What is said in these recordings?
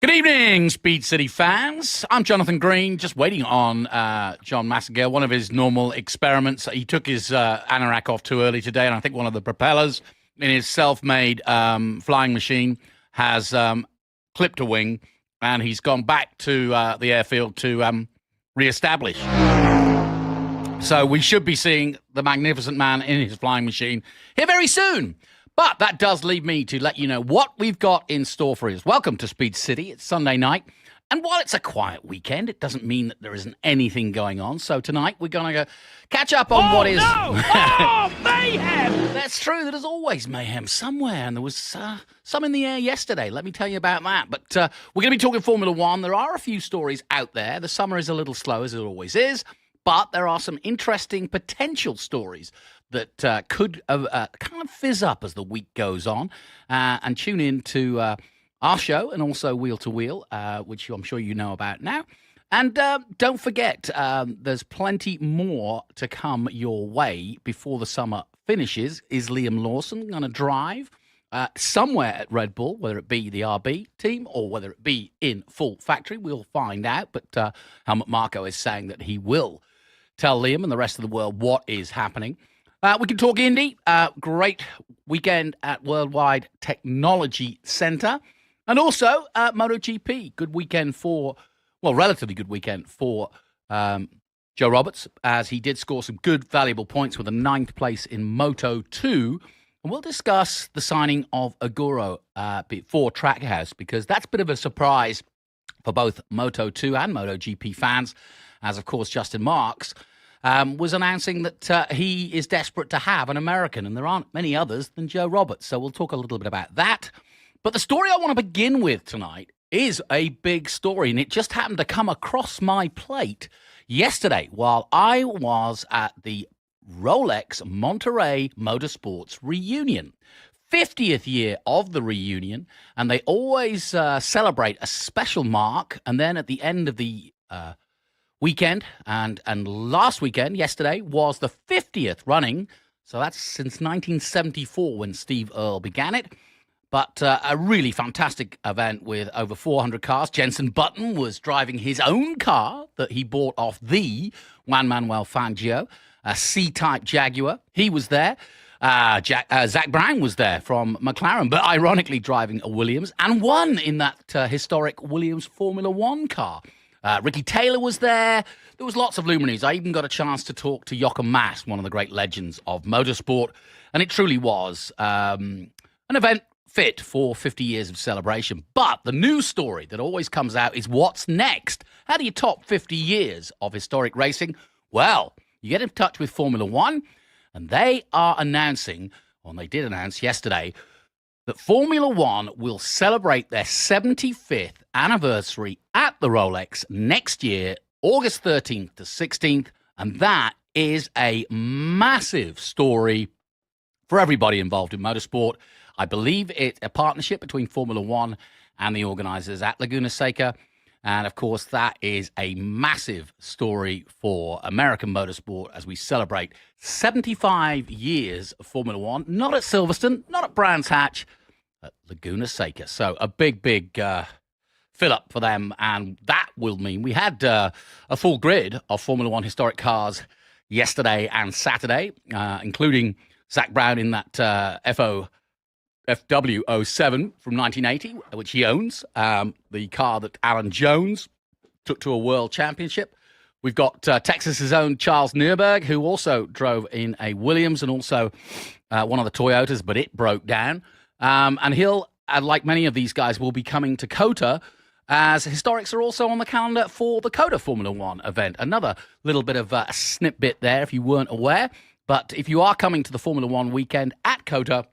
Good evening, Speed City fans. I'm Jonathan Green, just waiting on John Massengale, one of his normal experiments. He took his anorak off too early today, and I think one of the propellers in his self-made flying machine has clipped a wing, and he's gone back to the airfield to re-establish. So we should be seeing the magnificent man in his flying machine here very soon. But that does leave me to let you know what we've got in store for you. Welcome to Speed City. It's Sunday night. And while it's a quiet weekend, it doesn't mean that there isn't anything going on. So tonight we're going to catch up on what is... Oh, mayhem! That's true. There's always mayhem somewhere. And there was some in the air yesterday. Let me tell you about that. But we're going to be talking Formula One. There are a few stories out there. The summer is a little slow, as it always is. But there are some interesting potential stories that could kind of fizz up as the week goes on. And tune in to our show and also Wheel to Wheel, which I'm sure you know about now. And don't forget, there's plenty more to come your way before the summer finishes. Is Liam Lawson going to drive somewhere at Red Bull, whether it be the RB team or whether it be in full factory? We'll find out. But Helmut Marko is saying that he will tell Liam and the rest of the world what is happening. We can talk Indy. Great weekend at Worldwide Technology Center. And also MotoGP. Good weekend relatively good weekend for Joe Roberts, as he did score some good, valuable points with a 9th place in Moto2. And we'll discuss the signing of Aguro for Trackhouse, because that's a bit of a surprise for both Moto2 and MotoGP fans, as, of course, Justin Marks was announcing that he is desperate to have an American, and there aren't many others than Joe Roberts. So we'll talk a little bit about that. But the story I want to begin with tonight is a big story, and it just happened to come across my plate yesterday while I was at the Rolex Monterey Motorsports reunion. 50th year of the reunion, and they always celebrate a special mark, and then at the end of the weekend, and last weekend, yesterday, was the 50th running. So that's since 1974 when Steve Earle began it. But a really fantastic event with over 400 cars. Jenson Button was driving his own car that he bought off the Juan Manuel Fangio, a C-Type Jaguar. He was there. Zach Brown was there from McLaren, but ironically driving a Williams, and won in that historic Williams Formula One car. Ricky Taylor was there. There was lots of luminaries. I even got a chance to talk to Jochen Mass, one of the great legends of motorsport, and it truly was an event fit for 50 years of celebration. But the news story that always comes out is what's next? How do you top 50 years of historic racing? Well, you get in touch with Formula One, and they are announcing, or they did announce yesterday, that Formula One will celebrate their 75th anniversary at the Rolex next year, August 13th to 16th, and that is a massive story for everybody involved in motorsport. I believe it's a partnership between Formula One and the organisers at Laguna Seca, and of course that is a massive story for American motorsport as we celebrate 75 years of Formula One, not at Silverstone, not at Brands Hatch, at Laguna Seca. So a big fill up for them, and that will mean we had a full grid of Formula One historic cars yesterday and Saturday, including Zach Brown in that FW07 from 1980, which he owns, the car that Alan Jones took to a world championship. We've got Texas's own Charles Newberg, who also drove in a Williams and also one of the Toyotas, but it broke down. And he'll, like many of these guys, will be coming to COTA, as historics are also on the calendar for the COTA Formula One event. Another little bit of a snippet there if you weren't aware. But if you are coming to the Formula One weekend at COTA,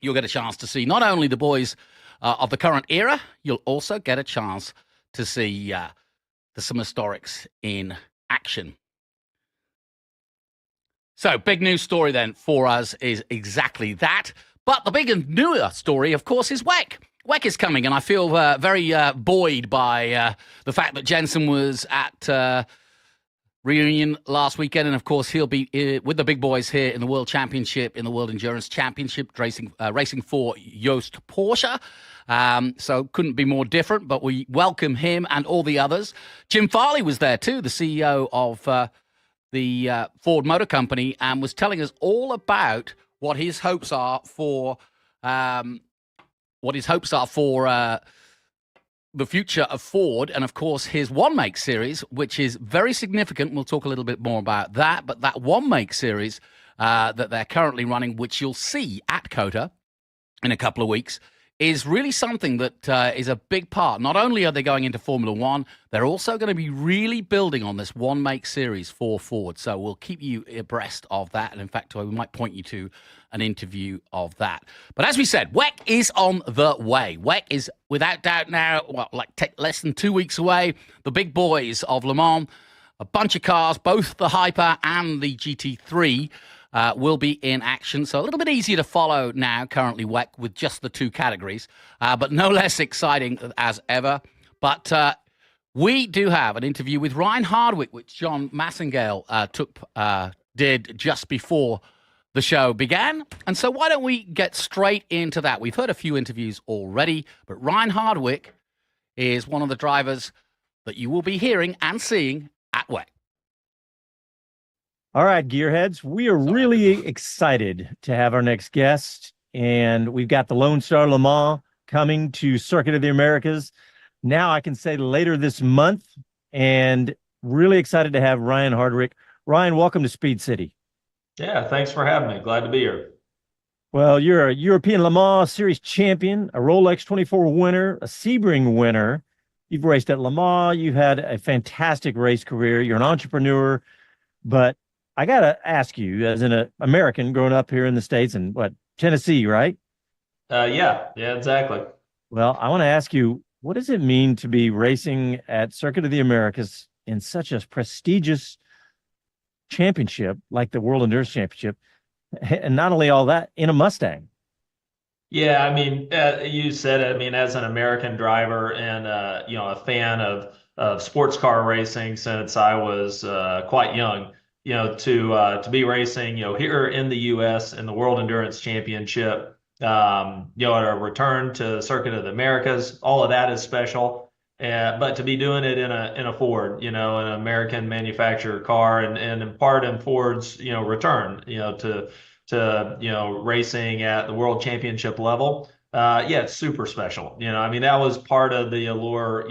you'll get a chance to see not only the boys of the current era, you'll also get a chance to see some historics in action. So, big news story then for us is exactly that. But the big and newer story, of course, is WEC. WEC is coming, and I feel very buoyed by the fact that Jenson was at reunion last weekend, and of course he'll be with the big boys here in the World Championship, in the World Endurance Championship, racing for Jost Porsche. So couldn't be more different, but we welcome him and all the others. Jim Farley was there too, the CEO of the Ford Motor Company, and was telling us all about what his hopes are for the future of Ford, and of course his one make series, which is very significant. We'll talk a little bit more about that, but that one make series that they're currently running, which you'll see at COTA in a couple of weeks, is really something that is a big part. Not only are they going into Formula One, they're also going to be really building on this one make series for Ford. So we'll keep you abreast of that. And in fact, we might point you to an interview of that. But as we said, WEC is on the way. WEC is without doubt now, less than 2 weeks away. The big boys of Le Mans, a bunch of cars, both the Hyper and the GT3, will be in action. So a little bit easier to follow now, currently WEC, with just the two categories, but no less exciting as ever. But we do have an interview with Ryan Hardwick, which John Massengale did just before the show began. And so why don't we get straight into that? We've heard a few interviews already, but Ryan Hardwick is one of the drivers that you will be hearing and seeing at WEC. All right, Gearheads, we are really excited to have our next guest, and we've got the Lone Star Le Mans coming to Circuit of the Americas. Now I can say later this month, and really excited to have Ryan Hardwick. Ryan, welcome to Speed City. Yeah, thanks for having me. Glad to be here. Well, you're a European Le Mans Series champion, a Rolex 24 winner, a Sebring winner. You've raced at Le Mans. You've had a fantastic race career. You're an entrepreneur, but I got to ask you, as an American growing up here in the States and Tennessee, right? Yeah, exactly. Well, I want to ask you, what does it mean to be racing at Circuit of the Americas in such a prestigious championship like the World Endurance Championship? And not only all that, in a Mustang. Yeah, I mean, you said it. I mean, as an American driver and a fan of sports car racing since I was quite young, to be racing, here in the U.S. in the World Endurance Championship, at a return to Circuit of the Americas, all of that is special. But to be doing it in a Ford, an American manufacturer car, and in part in Ford's, return, to racing at the World Championship level. It's super special. I mean, that was part of the allure,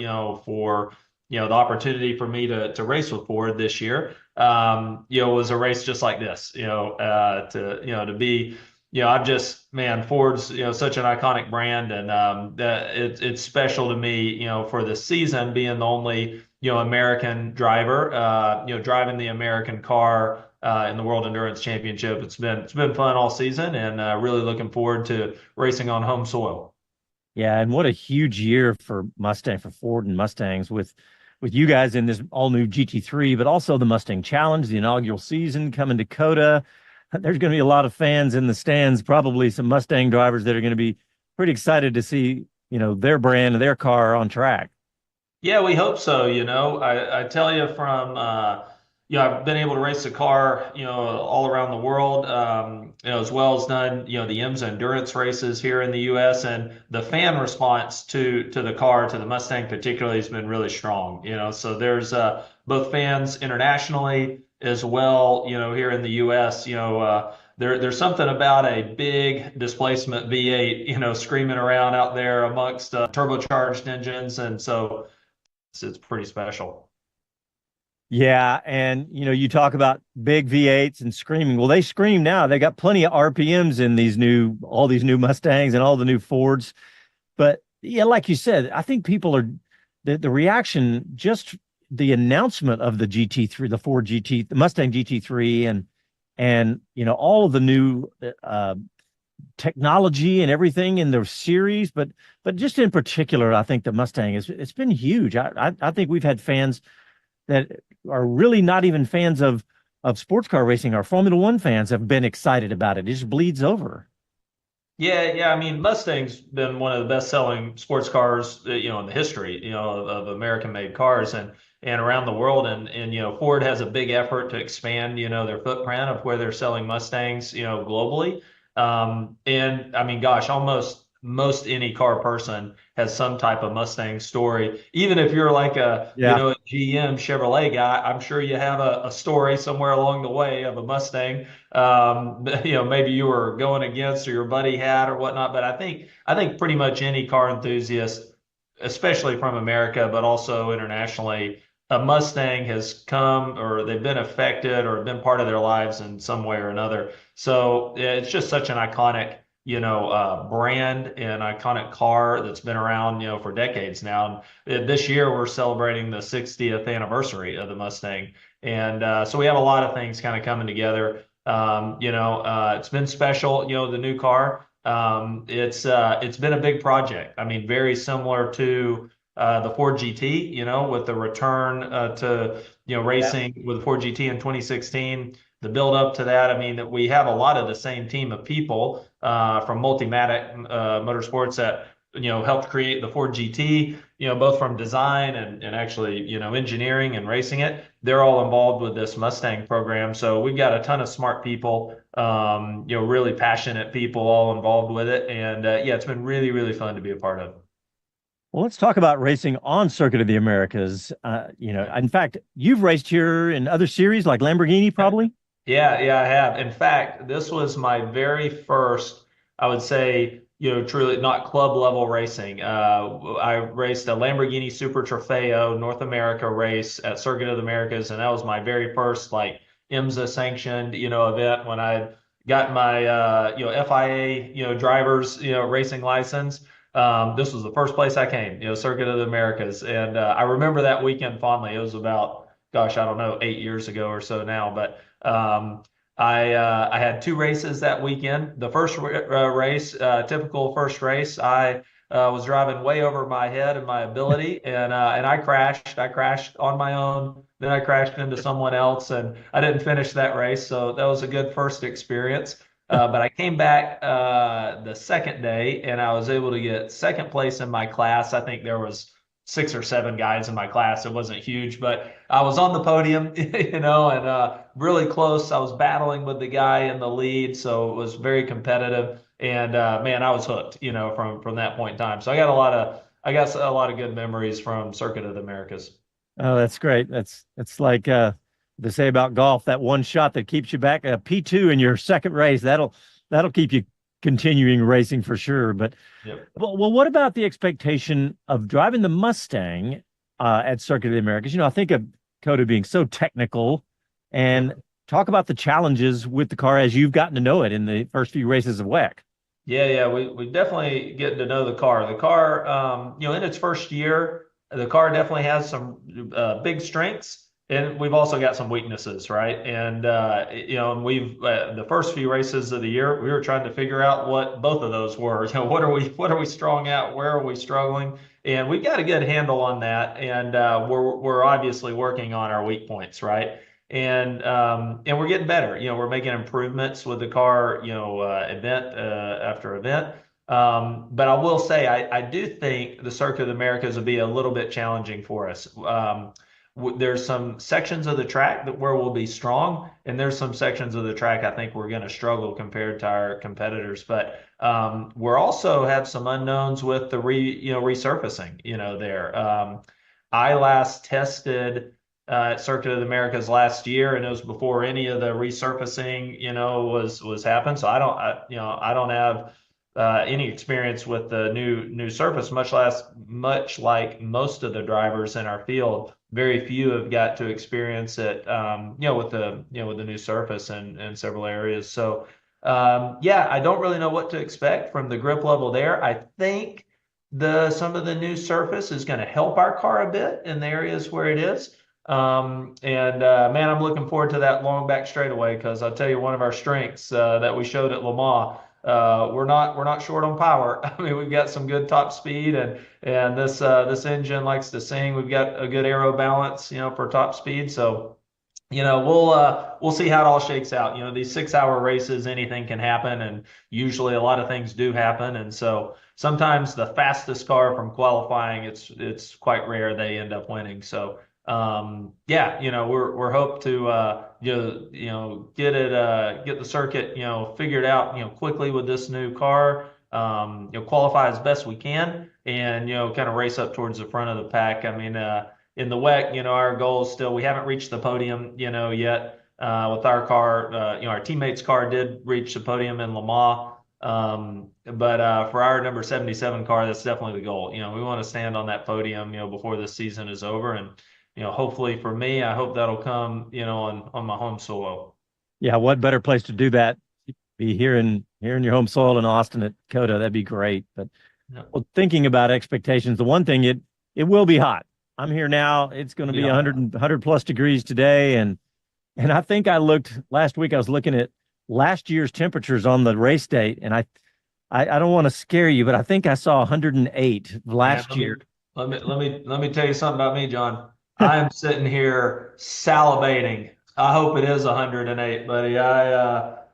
for the opportunity for me to race with Ford this year. Was a race just like this. To be. I'm just, man, Ford's, such an iconic brand, and it's special to me, for the season being the only, American driver, driving the American car in the World Endurance Championship. It's been fun all season, and really looking forward to racing on home soil. Yeah, and what a huge year for Ford and Mustangs with you guys in this all new GT3, but also the Mustang Challenge, the inaugural season coming to COTA. There's going to be a lot of fans in the stands, probably some Mustang drivers that are going to be pretty excited to see, their brand, their car on track. Yeah, we hope so. I tell you from, I've been able to race the car, all around the world, as well as done, the IMSA endurance races here in the U.S. And the fan response to the car, to the Mustang particularly, has been really strong. So there's both fans internationally as well, here in the U.S. There's something about a big displacement V8, screaming around out there amongst turbocharged engines, and so it's pretty special. Yeah, and you talk about big V8s and screaming. Well, they scream now. They got plenty of RPMs in all these new Mustangs and all the new Fords. But yeah, like you said, I think people are the reaction, just the announcement of the GT3, the Ford GT, the Mustang GT3, and all of the new technology and everything in their series, but just in particular, I think the Mustang it's been huge. I think we've had fans that are really not even fans of sports car racing. Our Formula One fans have been excited about it. It just bleeds over. Yeah. I mean, Mustang's been one of the best-selling sports cars, in the history, of American-made cars and around the world. And Ford has a big effort to expand, their footprint of where they're selling Mustangs, globally. And I mean, gosh, almost most any car person has some type of Mustang story. Even if you're like Yeah. a GM Chevrolet guy, I'm sure you have a story somewhere along the way of a Mustang. Maybe you were going against or your buddy had or whatnot. But I think pretty much any car enthusiast, especially from America, but also internationally, a Mustang has come or they've been affected or been part of their lives in some way or another. So yeah, it's just such an iconic, brand and iconic car that's been around, for decades now. And this year we're celebrating the 60th anniversary of the Mustang, and so we have a lot of things kind of coming together. It's been special, the new car. It's been a big project. I mean, very similar to the Ford GT, with the return to Yeah. racing with the Ford GT in 2016. The build up to that, I mean, that we have a lot of the same team of people from Multimatic Motorsports that helped create the Ford GT. Both from design and actually engineering and racing it. They're all involved with this Mustang program. So we've got a ton of smart people, really passionate people all involved with it. And yeah, it's been really, really fun to be a part of. Well, let's talk about racing on Circuit of the Americas. In fact, you've raced here in other series like Lamborghini, probably. Yeah, I have. In fact, this was my very first, I would say, truly not club level racing. I raced a Lamborghini Super Trofeo North America race at Circuit of the Americas, and that was my very first like IMSA sanctioned, event when I got my FIA, drivers, racing license. This was the first place I came, Circuit of the Americas, and I remember that weekend fondly. It was about, gosh, I don't know, 8 years ago or so now, but. I had two races that weekend. The first race, typical first race, I was driving way over my head and my ability, and I crashed. I crashed on my own. Then I crashed into someone else, and I didn't finish that race. So that was a good first experience. But I came back the second day, and I was able to get second place in my class. I think there was 6 or 7 guys in my class. It wasn't huge, but I was on the podium, and really close. I was battling with the guy in the lead, so it was very competitive. And man, I was hooked, from that point in time. So I got a lot of good memories from Circuit of the Americas. Oh, that's great. That's like they say about golf, that one shot that keeps you back, a P2 in your second race. That'll keep you continuing racing for sure. But Yep. well, what about the expectation of driving the Mustang at Circuit of the Americas? I think of COTA being so technical, and talk about the challenges with the car as you've gotten to know it in the first few races of WEC. Yeah, we definitely get to know the car. The car, in its first year, the car definitely has some big strengths, and we've also got some weaknesses, right? And and we've the first few races of the year, we were trying to figure out what both of those were. What are we strong at? Where are we struggling? And we've got a good handle on that, and we're obviously working on our weak points, right? And we're getting better. We're making improvements with the car, event after event. But I will say, I do think the Circuit of the Americas will be a little bit challenging for us. There's some sections of the track where we'll be strong, and there's some sections of the track I think we're going to struggle compared to our competitors. But we're also have some unknowns with the resurfacing. There. I last tested at Circuit of the Americas last year, and it was before any of the resurfacing, was happened. So I don't have any experience with the new surface, much like most of the drivers in our field. Very few have got to experience it, with the new surface in several areas. So yeah, I don't really know what to expect from the grip level there. I think some of the new surface is going to help our car a bit in the areas where it is. And man, I'm looking forward to that long back straightaway, because I'll tell you, one of our strengths that we showed at Le Mans, we're not short on power. I mean, we've got some good top speed, and this engine likes to sing. We've got a good aero balance, for top speed. So we'll see how it all shakes out. These 6-hour races, anything can happen, and usually a lot of things do happen. And so sometimes the fastest car from qualifying, it's quite rare they end up winning. So yeah, we're hope to get the circuit figured out quickly with this new car. qualify as best we can and, kind of race up towards the front of the pack. I mean, in the WEC, our goal is still, we haven't reached the podium, yet with our car. Our teammate's car did reach the podium in Le Mans. But for our number 77 car, that's definitely the goal. We want to stand on that podium, before the season is over. And, hopefully for me, I hope that'll come, on my home soil. Yeah, what better place to do that? Be here in your home soil in Austin at COTA. That'd be great. But well, thinking about expectations, the one thing it will be hot. I'm here now. It's going to be 100 plus degrees today, and I think I looked last week. I was looking at last year's temperatures on the race date, and I don't want to scare you, but I think I saw 108 last year. Let me tell you something about me, John. I am sitting here salivating. I hope it is 108, buddy.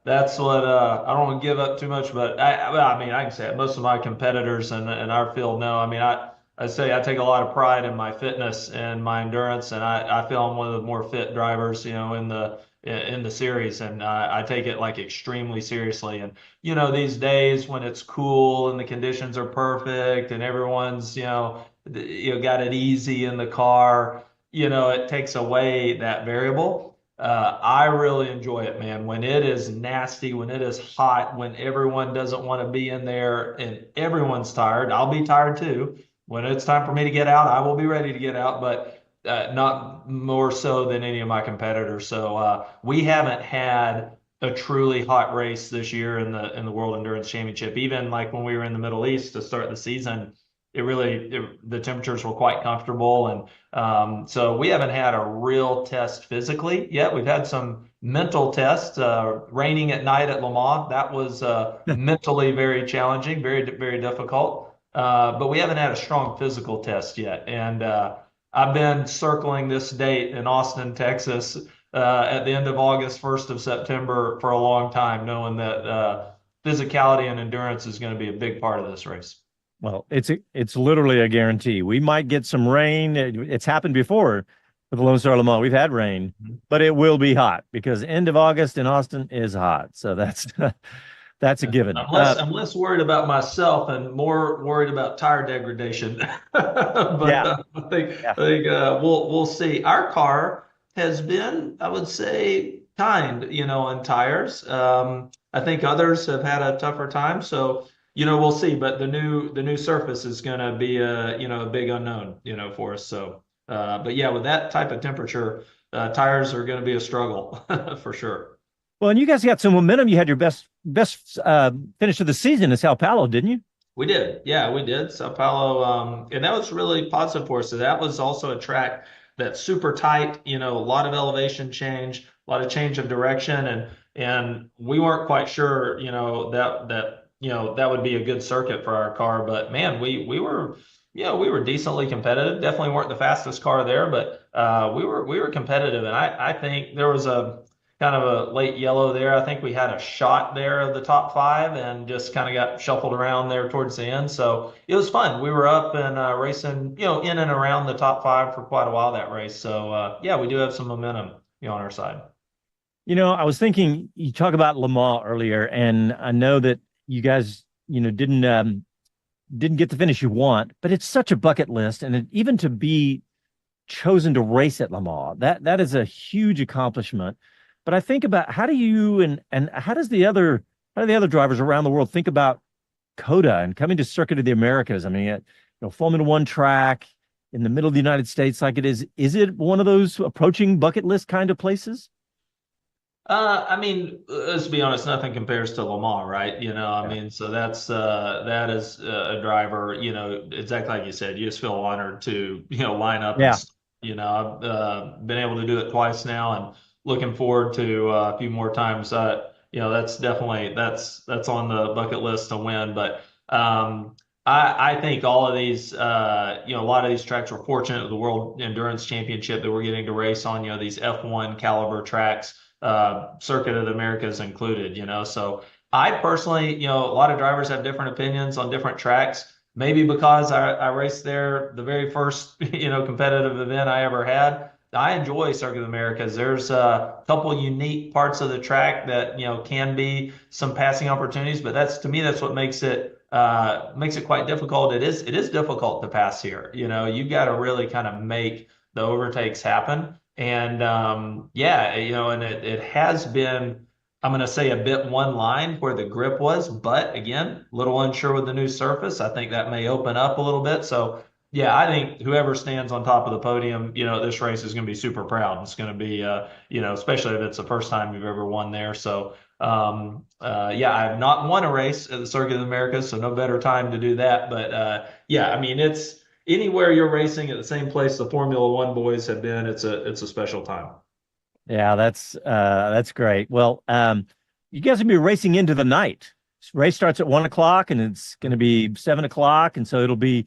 That's what I don't want to give up too much, but I mean, I can say it. Most of my competitors in our field know. I mean, I say I take a lot of pride in my fitness and my endurance, and I feel I'm one of the more fit drivers, in the series, and I take it like extremely seriously. And these days when it's cool and the conditions are perfect and everyone's got it easy in the car, it takes away that variable. I really enjoy it, man. When it is nasty, when it is hot, when everyone doesn't want to be in there and everyone's tired, I'll be tired too. When it's time for me to get out, I will be ready to get out, but not more so than any of my competitors. So we haven't had a truly hot race this year in the World Endurance Championship. Even like when we were in the Middle East to start the season, the temperatures were quite comfortable. And so we haven't had a real test physically yet. We've had some mental tests, raining at night at Le Mans. That was mentally very challenging, very, very difficult. But we haven't had a strong physical test yet. And I've been circling this date in Austin, Texas, at the end of August, 1st of September for a long time, knowing that physicality and endurance is going to be a big part of this race. Well, it's literally a guarantee. We might get some rain. It's happened before with the Lone Star Le Mans. We've had rain, but it will be hot because end of August in Austin is hot. So that's a given. I'm less worried about myself and more worried about tire degradation. But yeah. I think we'll see. Our car has been, I would say, kind, on tires. I think others have had a tougher time. So, we'll see. But the new surface is going to be a big unknown, for us. So, but yeah, with that type of temperature, tires are going to be a struggle for sure. Well, and you guys got some momentum. You had your best finish of the season in Sao Paulo, didn't you? We did. Yeah, we did. Sao Paulo. And that was really positive for us. So that was also a track that's super tight, a lot of elevation change, a lot of change of direction. And we weren't quite sure, that would be a good circuit for our car. But man, we were decently competitive. Definitely weren't the fastest car there, but we were competitive. And I think there was a kind of a late yellow there. I think we had a shot there of the top 5 and just kind of got shuffled around there towards the end. So it was fun. We were up and racing, in and around the top 5 for quite a while that race. So yeah, we do have some momentum, on our side. I was thinking you talk about Le Mans earlier, and I know that you guys, didn't get the finish you want, but it's such a bucket list, and even to be chosen to race at Le Mans, that is a huge accomplishment. But I think about how do you and how do the other drivers around the world think about COTA and coming to Circuit of the Americas? I mean, Formula One track in the middle of the United States like it is. Is it one of those approaching bucket list kind of places? I mean, let's be honest, nothing compares to Le Mans, right? I mean, so that is a driver, exactly like you said, you just feel honored to, line up. Yeah. I've been able to do it twice now and looking forward to a few more times. That's definitely, that's on the bucket list to win. But I think all of these, a lot of these tracks were fortunate with the World Endurance Championship that we're getting to race on, these F1 caliber tracks. Circuit of the Americas included, so I personally, a lot of drivers have different opinions on different tracks, maybe because I raced there the very first, competitive event I ever had. I enjoy Circuit of the Americas. There's a couple unique parts of the track that, can be some passing opportunities, but to me, that's what makes it makes it quite difficult. It is difficult to pass here. You've got to really kind of make the overtakes happen. And yeah, and it has been, I'm going to say, a bit one line where the grip was, but again, a little unsure with the new surface. I think that may open up a little bit. So yeah, I think whoever stands on top of the podium, this race is going to be super proud. It's going to be, especially if it's the first time you've ever won there. So yeah, I have not won a race at the Circuit of the Americas, so no better time to do that. But yeah, I mean, it's anywhere you're racing at the same place the Formula One boys have been. It's a special time. Yeah, that's great. Well, you guys are gonna be racing into the night. This race starts at 1 o'clock and it's going to be 7 o'clock, and so it'll be.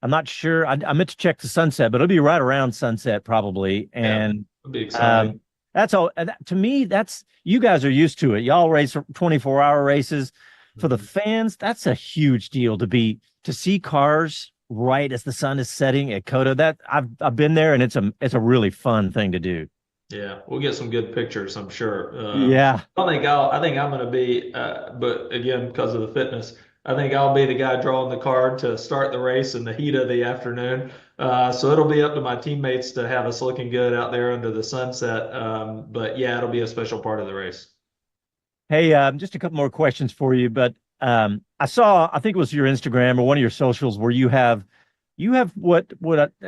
I'm not sure. I meant to check the sunset, but it'll be right around sunset probably. And it'll be exciting. that's all. To me, that's you guys are used to it. Y'all race 24-hour races. For the fans, that's a huge deal to see cars right as the sun is setting at COTA. That I've been there, and it's a really fun thing to do. Yeah, we'll get some good pictures, I'm sure. Yeah. I think I'm going to be, but again, because of the fitness, I think I'll be the guy drawing the card to start the race in the heat of the afternoon. So it'll be up to my teammates to have us looking good out there under the sunset. But yeah, it'll be a special part of the race. Hey, just a couple more questions for you, but I think it was your Instagram or one of your socials where you have what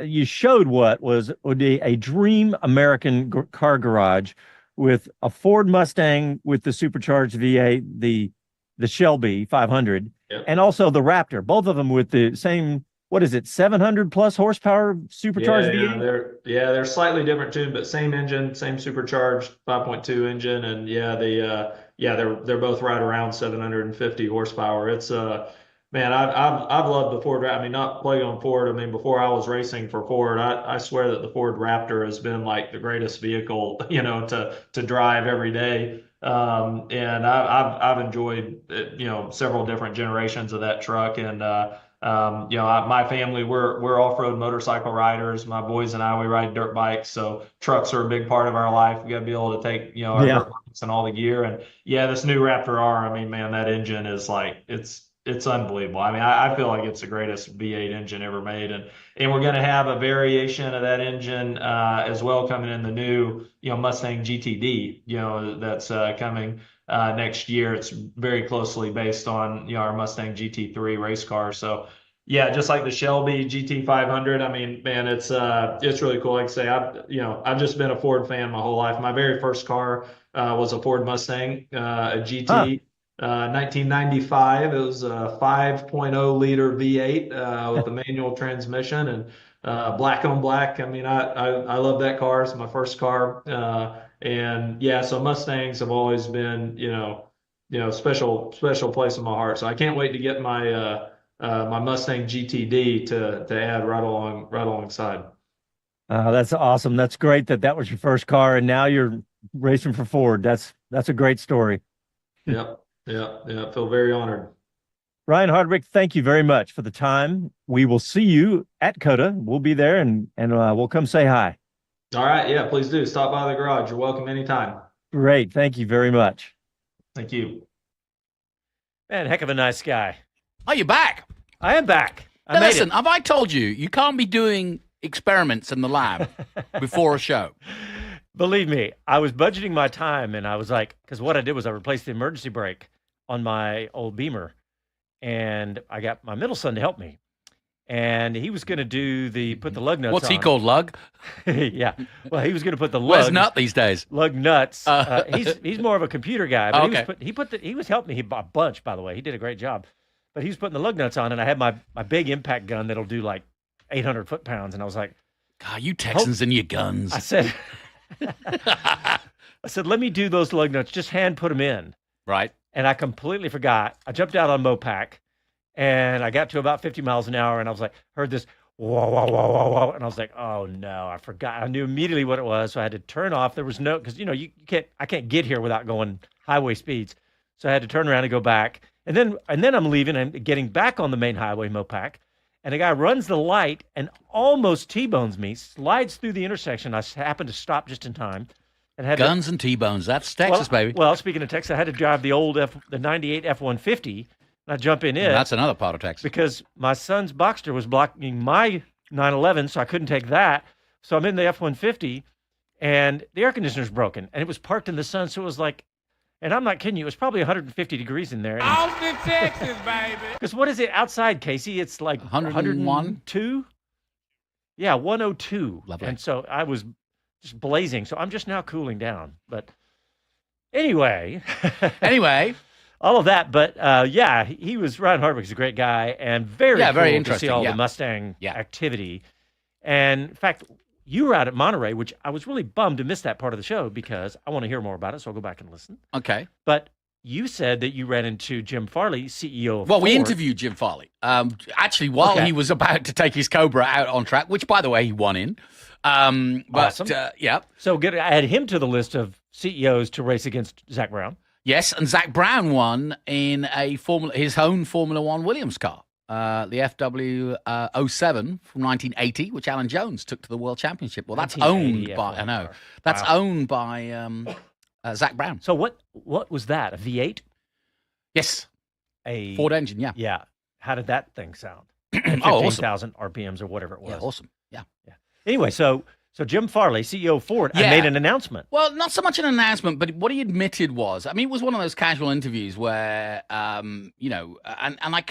you showed would be a dream American car garage with a Ford Mustang with the supercharged V8, the Shelby 500, Yep. and also the Raptor, both of them with the same, what is it, 700 plus horsepower supercharged V8? They're slightly different too, but same engine, same supercharged 5.2 engine, and they're both right around 750 horsepower. It's man, I've loved the Ford. I mean, not playing on Ford. I mean, before I was racing for Ford, I swear that the Ford Raptor has been like the greatest vehicle, to drive every day. And I've enjoyed, several different generations of that truck. And my family, we're off-road motorcycle riders. My boys and I, we ride dirt bikes, so trucks are a big part of our life. We got to be able to take, our dirt bikes and all the gear. And yeah, this new Raptor R, I mean, man, that engine is like it's unbelievable. I mean, I feel like it's the greatest V8 engine ever made, and we're going to have a variation of that engine as well coming in the new Mustang GTD that's coming next year. It's very closely based on our Mustang GT3 race car. So yeah, just like the Shelby GT500. I mean, man, it's really cool. Like I say, I've just been a Ford fan my whole life. My very first car was a Ford Mustang, a GT. Huh. 1995. It was a 5.0 liter V8 with a manual transmission and black on black. I mean, I love that car. It's my first car. And yeah, so Mustangs have always been, special place in my heart. So I can't wait to get my my Mustang GTD to add right alongside. That's awesome. That's great that was your first car, and now you're racing for Ford. That's a great story. Yep. Yeah. I feel very honored. Ryan Hardwick, thank you very much for the time. We will see you at COTA. We'll be there, and we'll come say hi. All right. Yeah, please do. Stop by the garage. You're welcome anytime. Great. Thank you very much. Thank you. Man, heck of a nice guy. Are you back? I am back. Now, listen, have I told you can't be doing experiments in the lab before a show? Believe me, I was budgeting my time, and I was like, because what I did was I replaced the emergency brake on my old Beamer, and I got my middle son to help me, and he was going to put the lug nuts. What's he called, lug? Yeah, well, he was going to put the lug. Where's nut these days? Lug nuts. He's more of a computer guy, but okay. he was helping me a bunch. By the way, he did a great job, but he was putting the lug nuts on, and I had my big impact gun that'll do like 800 foot-pounds, and I was like, God, you Texans and your guns. I said. I said, let me do those lug nuts. Just hand put them in. Right. And I completely forgot. I jumped out on Mopac, and I got to about 50 miles an hour, and I was like, heard this, whoa, whoa, whoa, whoa, whoa. And I was like, oh, no, I forgot. I knew immediately what it was, so I had to turn off. There was no, because, I can't get here without going highway speeds. So I had to turn around and go back. And then I'm leaving and getting back on the main highway, Mopac. And a guy runs the light and almost T-bones me, slides through the intersection. I happened to stop just in time. And had Guns and T-bones. That's Texas, baby. Well, speaking of Texas, I had to drive the old the 98 F-150 And I jump in it. And that's another part of Texas. Because my son's Boxster was blocking my 911, so I couldn't take that. So I'm in the F-150, and the air conditioner's broken, and it was parked in the sun, so it was like, and I'm not kidding you, it was probably 150 degrees in there. Austin, Texas, baby. Because what is it outside, Casey? It's like 101? 102? Yeah, 102. Lovely. And so I was just blazing. So I'm just now cooling down. But anyway. Anyway. All of that. But yeah, he was, Ryan Hardwick is a great guy and very cool very to interesting. see all the Mustang Yeah. activity. And in fact, you were out at Monterey, which I was really bummed to miss that part of the show because I want to hear more about it. So I'll go back and listen. Okay. But you said that you ran into Jim Farley, CEO of Well, we Ford. interviewed Jim Farley. Actually, while he was about to take his Cobra out on track, which, by the way, he won in. But, Awesome. Yeah. So good. I add him to the list of CEOs to race against Zach Brown. Yes, and Zach Brown won in his own Formula One Williams car. The FW 07 from 1980, which Alan Jones took to the World Championship. Well, that's owned by, I know, that's owned by Zach Brown. So what was that? A V8? Yes. A Ford engine, yeah. Yeah. How did that thing sound? Oh, 15,000 RPMs or whatever it was. Yeah, awesome. Yeah. Anyway, so Jim Farley, CEO of Ford, made an announcement. Well, not so much an announcement, but what he admitted was, I mean, it was one of those casual interviews where, you know,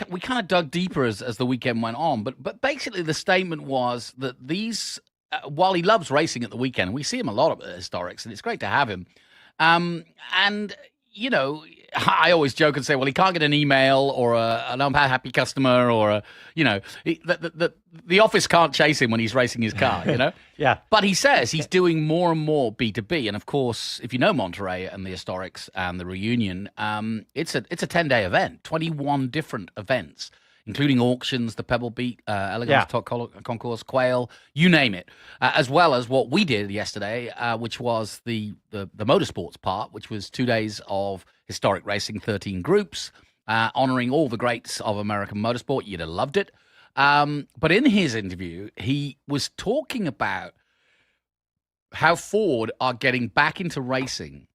we kind of dug deeper as the weekend went on. But basically, the statement was that these, while he loves racing at the weekend, we see him a lot at Historics, and it's great to have him. And you know, I always joke and say, well, he can't get an email or an unhappy customer or the office can't chase him when he's racing his car, you know? Yeah. But he says he's doing more and more B2B. And of course, if you know Monterey and the Historics and the reunion, it's a 10-day event, 21 different events, including auctions, the Pebble Beat, Elegance Top Concourse, Quail, you name it, as well as what we did yesterday, which was the motorsports part, which was 2 days of historic racing, 13 groups, honoring all the greats of American motorsport. You'd have loved it. But in his interview, he was talking about how Ford are getting back into racing.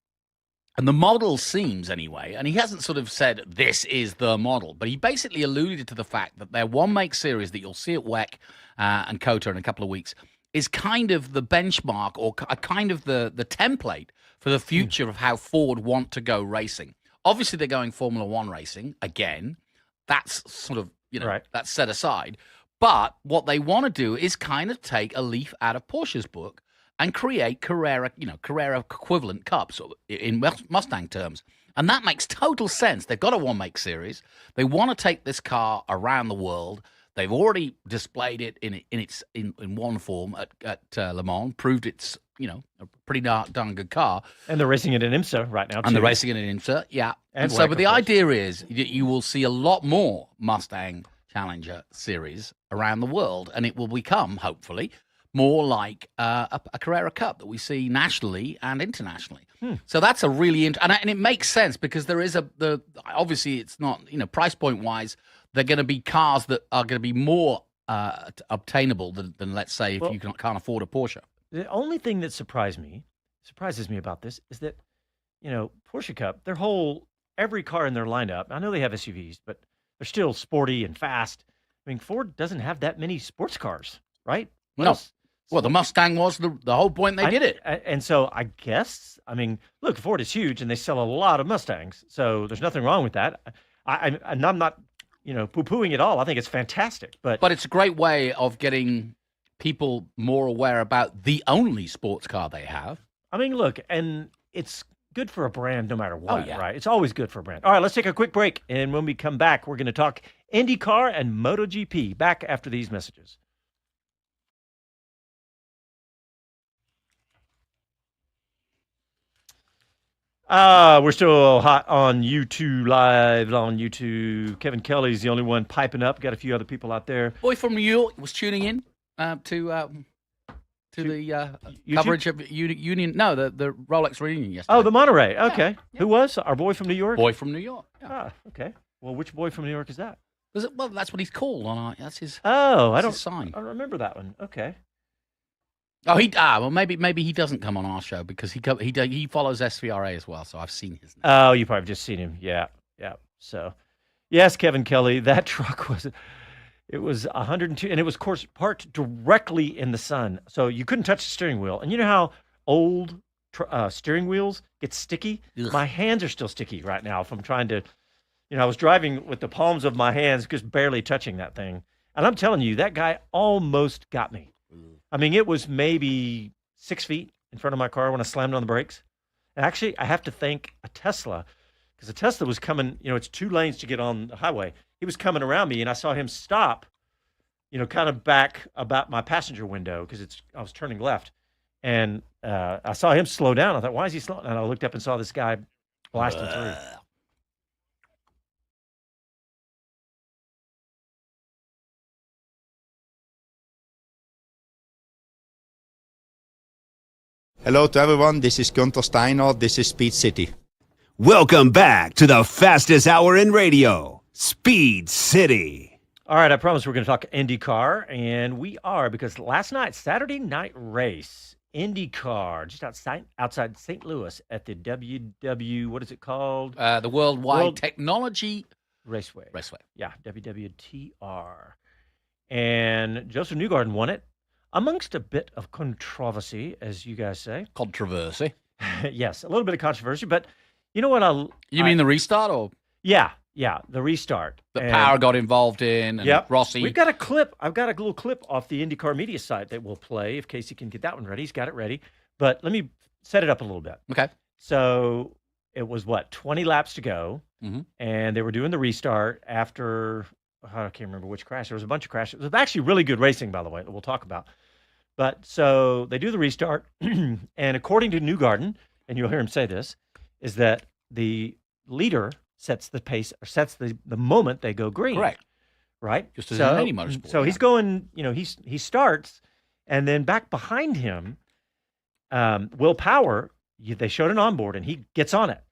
And the model seems, anyway, and he hasn't sort of said this is the model, but he basically alluded to the fact that their one-make series that you'll see at WEC and COTA in a couple of weeks is kind of the benchmark or kind of the template for the future of how Ford want to go racing. Obviously, they're going Formula One racing again. That's sort of, you know, that's set aside. But what they want to do is kind of take a leaf out of Porsche's book and create Carrera equivalent cups in Mustang terms. And that makes total sense. They've got a one-make series. They want to take this car around the world. They've already displayed it in one form at Le Mans, proved it's, you know, a pretty darn good car. And they're racing it in IMSA right now, too. And they're racing it in IMSA, yeah. And so, but the idea is you will see a lot more Mustang Challenger series around the world, and it will become, hopefully, more like a Carrera Cup that we see nationally and internationally. So that's a really and it makes sense because there is obviously it's not, you know, price point wise, they're going to be cars that are going to be more obtainable than let's say if you can't afford a Porsche. The only thing that surprises me about this is that, you know, Porsche Cup, every car in their lineup, I know they have SUVs, but they're still sporty and fast. I mean, Ford doesn't have that many sports cars, right? No. Well, the Mustang was the whole point they did it. And so I guess, I mean, look, Ford is huge and they sell a lot of Mustangs. So there's nothing wrong with that. I'm not, you know, poo-pooing it all. I think it's fantastic. But it's a great way of getting people more aware about the only sports car they have. I mean, look, and it's good for a brand no matter what, right? It's always good for a brand. All right, let's take a quick break. And when we come back, we're going to talk IndyCar and MotoGP. Back after these messages. We're still hot on YouTube, live on YouTube. Kevin Kelly's the only one piping up. Got a few other people out there. Boy from New York was tuning in to the coverage of Union. No, the Rolex reunion yesterday. Oh, the Monterey. Okay. Yeah. Who was? Our boy from New York? Boy from New York. Yeah. Ah, okay. Well, which boy from New York is that? Well, that's what he's called on. That's his. Oh, his sign. I don't remember that one. Okay. Oh, well, maybe he doesn't come on our show because he follows SVRA as well. So I've seen his name. Oh, you probably just seen him. Yeah. So, Yes, Kevin Kelly, that truck it was 102, and it was, of course, parked directly in the sun, so you couldn't touch the steering wheel. And you know how old steering wheels get sticky? Ugh. My hands are still sticky right now from trying to, I was driving with the palms of my hands just barely touching that thing. And I'm telling you, that guy almost got me. I mean, it was maybe 6 feet in front of my car when I slammed on the brakes. And actually, I have to thank a Tesla, because a Tesla was coming, it's 2 lanes to get on the highway. He was coming around me, and I saw him stop, kind of back about my passenger window, because I was turning left. And I saw him slow down. I thought, why is he slowing? And I looked up and saw this guy blasting through. Hello to everyone, this is Gunther Steiner, this is Speed City. Welcome back to the fastest hour in radio, Speed City. All right, I promise we're going to talk IndyCar, and we are, because last night, Saturday night race, IndyCar, just outside St. Louis at the what is it called? The Worldwide Technology Raceway. Yeah, WWTR. And Josef Newgarden won it, amongst a bit of controversy, as you guys say. Controversy. Yes, a little bit of controversy, but you know what? You mean the restart, or? Yeah, the restart. The power got involved in, and yep. Rossi. We've got a clip. I've got a little clip off the IndyCar media site that we'll play if Casey can get that one ready. He's got it ready. But let me set it up a little bit. Okay. So it was, 20 laps to go, and they were doing the restart after, I can't remember which crash. There was a bunch of crashes. It was actually really good racing, by the way, that we'll talk about. But so they do the restart, and according to Newgarden, and you'll hear him say this, is that the leader sets the pace, or sets the moment they go green. Correct. Right? Just as in any motorsport. So he's going, he starts, and then back behind him, Will Power, they showed an onboard, and he gets on it.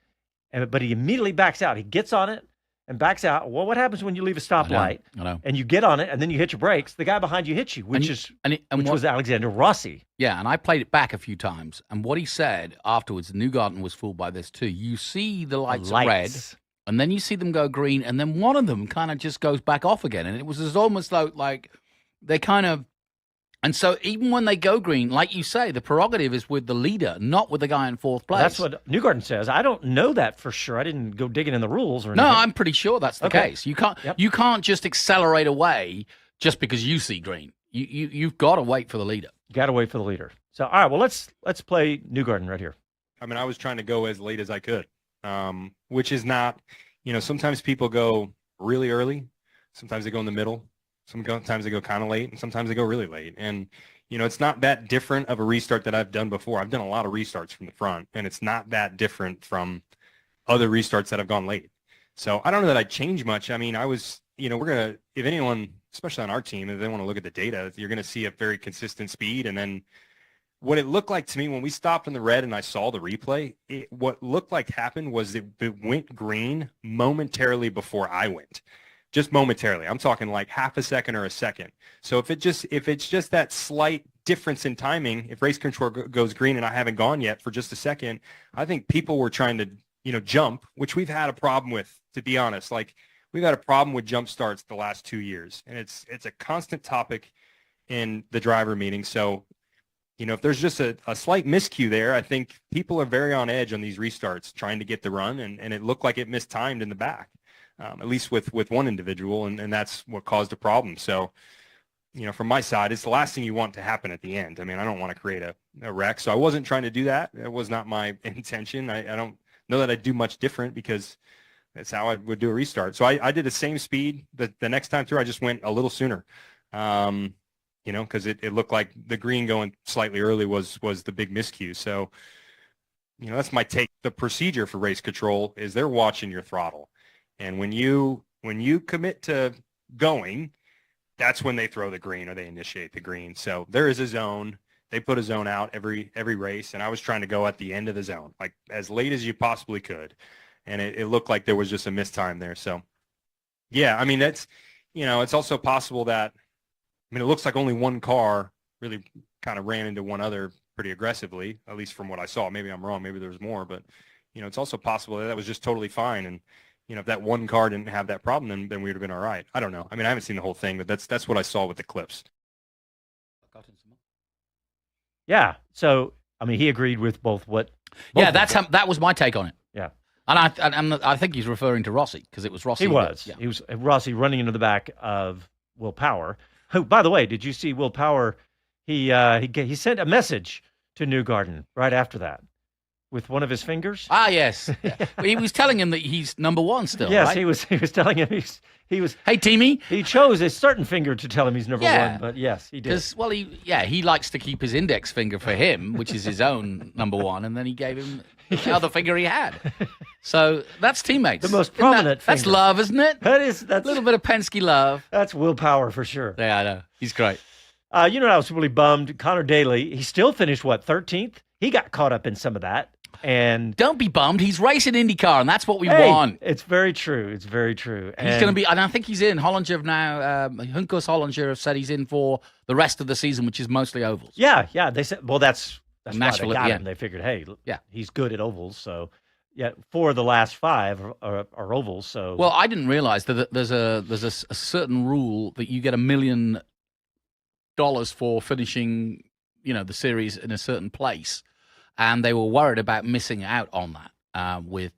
But he immediately backs out. He gets on it and backs out. Well, what happens when you leave a stoplight I know. and you get on it and then you hit your brakes? The guy behind you hits you, which was Alexander Rossi. Yeah, and I played it back a few times. And what he said afterwards, Newgarden was fooled by this too. You see the lights are red, and then you see them go green, and then one of them kind of just goes back off again. And it was almost like they kind of... And so even when they go green, like you say, the prerogative is with the leader, not with the guy in fourth place. That's what Newgarden says. I don't know that for sure. I didn't go digging in the rules or anything. No, I'm pretty sure that's the case. You can't just accelerate away just because you see green. You've got to wait for the leader. Got to wait for the leader. So all right, well let's play Newgarden right here. I mean, I was trying to go as late as I could, which is not, sometimes people go really early, sometimes they go in the middle. Sometimes they go kind of late, and sometimes they go really late. And, it's not that different of a restart that I've done before. I've done a lot of restarts from the front, and it's not that different from other restarts that have gone late. So I don't know that I'd change much. I mean, we're going to, if anyone, especially on our team, if they want to look at the data, you're going to see a very consistent speed. And then what it looked like to me when we stopped in the red and I saw the replay, what looked like happened was it went green momentarily before I went. Just momentarily. I'm talking like half a second or a second. So if it's just that slight difference in timing, if race control goes green and I haven't gone yet for just a second, I think people were trying to, jump, which we've had a problem with, to be honest. Like, we've had a problem with jump starts the last 2 years, and it's a constant topic in the driver meeting. So, if there's just a slight miscue there, I think people are very on edge on these restarts trying to get the run, and it looked like it mistimed in the back. At least with one individual, and that's what caused a problem. So, from my side, it's the last thing you want to happen at the end. I mean, I don't want to create a wreck, so I wasn't trying to do that. It was not my intention. I don't know that I'd do much different, because that's how I would do a restart. So I did the same speed. The next time through, I just went a little sooner, because it looked like the green going slightly early was the big miscue. So, that's my take. The procedure for race control is they're watching your throttle. And when you commit to going, that's when they throw the green or they initiate the green. So there is a zone. They put a zone out every race, and I was trying to go at the end of the zone, like as late as you possibly could. And it looked like there was just a mistime there. So, yeah, I mean, that's, it's also possible that, it looks like only one car really kind of ran into one other pretty aggressively, at least from what I saw. Maybe I'm wrong. Maybe there's more. But, it's also possible that was just totally fine. And, if that one car didn't have that problem, then we'd have been all right. I don't know. I mean, I haven't seen the whole thing, but that's what I saw with the clips. Yeah. So, I mean, he agreed with both Yeah, that was my take on it. Yeah. And I think he's referring to Rossi because it was Rossi. He was. Yeah. He was Rossi running into the back of Will Power. Who, by the way, did you see Will Power? He sent a message to Newgarden right after that with one of his fingers. Ah, yes. He was telling him that he's number one still. Yes, right? he was telling him he was. Hey, Teamy. He chose a certain finger to tell him he's number Yeah. one, but yes, he did. Because, well, he likes to keep his index finger for him, which is his own number one, and then he gave him the other finger he had. So that's teammates. The most prominent That's finger. love, isn't it? That's A little bit of Penske love. That's Will Power for sure. Yeah, I know. He's great. I was really bummed. Connor Daly, he still finished 13th. He got caught up in some of that. And Don't be bummed. He's racing IndyCar, and that's what we hey, want. It's very true. It's very true. He's going to be, and I think he's in. Hollinger now, Hunkus Hollinger have said he's in for the rest of the season, which is mostly ovals. Yeah. They said, well, that's why Nashville they at got the him. end. They figured, hey, Yeah. he's good at ovals. So, yeah, 4 of the last 5 are ovals. So, Well, I didn't realize that there's a certain rule that you get $1 million for finishing, the series in a certain place, and they were worried about missing out on that with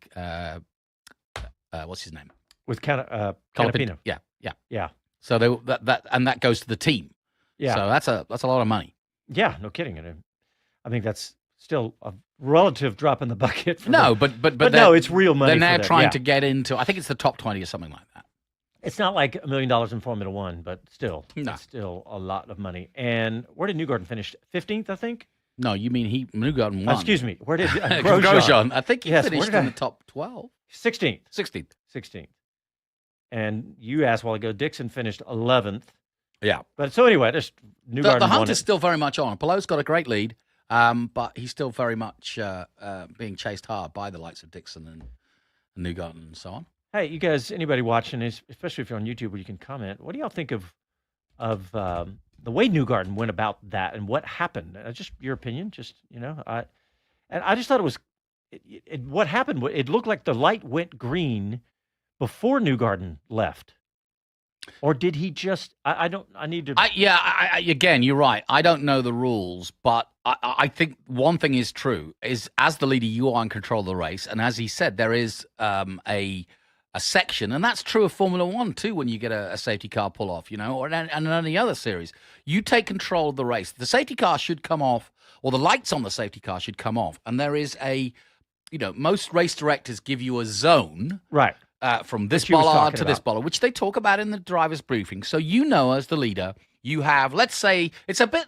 what's his name? with Canapino. Yeah. So that goes to the team. Yeah. So that's a lot of money. Yeah, no kidding. And I think that's still a relative drop in the bucket. For No, them. but no, it's real money. They're now for them. trying Yeah. to get into. I think it's the top 20 or something like that. It's not like $1 million in Formula One, but still, No. it's still a lot of money. And where did Newgarden finish? 15th, I think. No, you mean Newgarden won? Excuse me. Where did Grosjean? I think he Yes, where finished did in I- the top 12, 16th. 16th. 16th. And you asked a while ago, Dixon finished 11th. Yeah. But so anyway, just Newgarden The won hunt it. is still very much on. Apollo's got a great lead, but he's still very much being chased hard by the likes of Dixon and Newgarden and so on. Hey, you guys, anybody watching this, especially if you're on YouTube where you can comment, what do y'all think of the way Newgarden went about that and what happened? Just your opinion, I just thought it was, what happened, it looked like the light went green before Newgarden left. Or did he just, Again, you're right. I don't know the rules, but I think one thing is true, is as the leader, you are in control of the race. And as he said, there is a section, and that's true of Formula One too, when you get a safety car pull off, or in any other series. You take control of the race. The safety car should come off, or the lights on the safety car should come off. And there is most race directors give you a zone. right. From this you was bollard talking to this about. bollard, which they talk about in the driver's briefing. So as the leader, you have, let's say, it's a bit,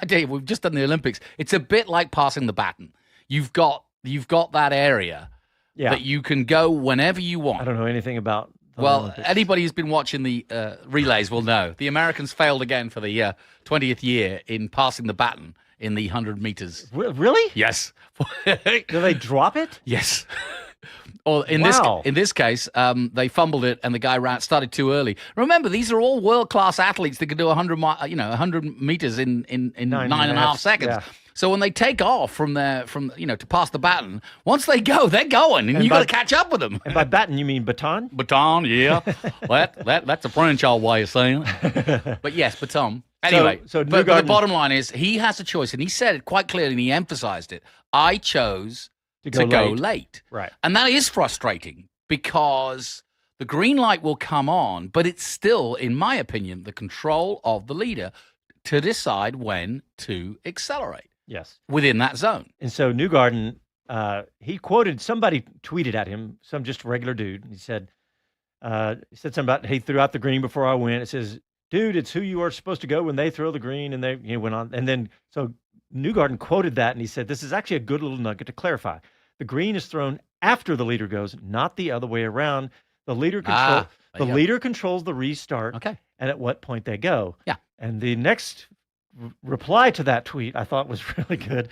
Dave, we've just done the Olympics. It's a bit like passing the baton. You've got that area that you can go whenever you want. I don't know anything about the Well, Olympics. anybody who's been watching the relays will know. The Americans failed again for the 20th year in passing the baton in the 100 meters. Really? Yes. Do they drop it? Yes. Or in Wow. this case, they fumbled it and the guy started too early. Remember, these are all world class athletes that can do 100 meters in 9.5 seconds. Yeah. So when they take off to pass the baton, once they go, they're going, and you got to catch up with them. And by baton, you mean baton? Baton, yeah. That's a French old way of saying it. But yes, baton. Anyway, so but the Newgarden- bottom line is he has a choice, and he said it quite clearly, and he emphasized it. I chose to go late. Right. And that is frustrating because the green light will come on, but it's still, in my opinion, the control of the leader to decide when to accelerate Yes. within that zone. And so Newgarden, he quoted, somebody tweeted at him, some just regular dude. He said something about, he threw out the green before I went. It says, dude, it's who you are supposed to go when they throw the green. And they went on. And then, so Newgarden quoted that and he said, this is actually a good little nugget to clarify. The green is thrown after the leader goes, not the other way around. The leader leader controls the restart. Okay. And at what point they go. Yeah. And the next reply to that tweet I thought was really good.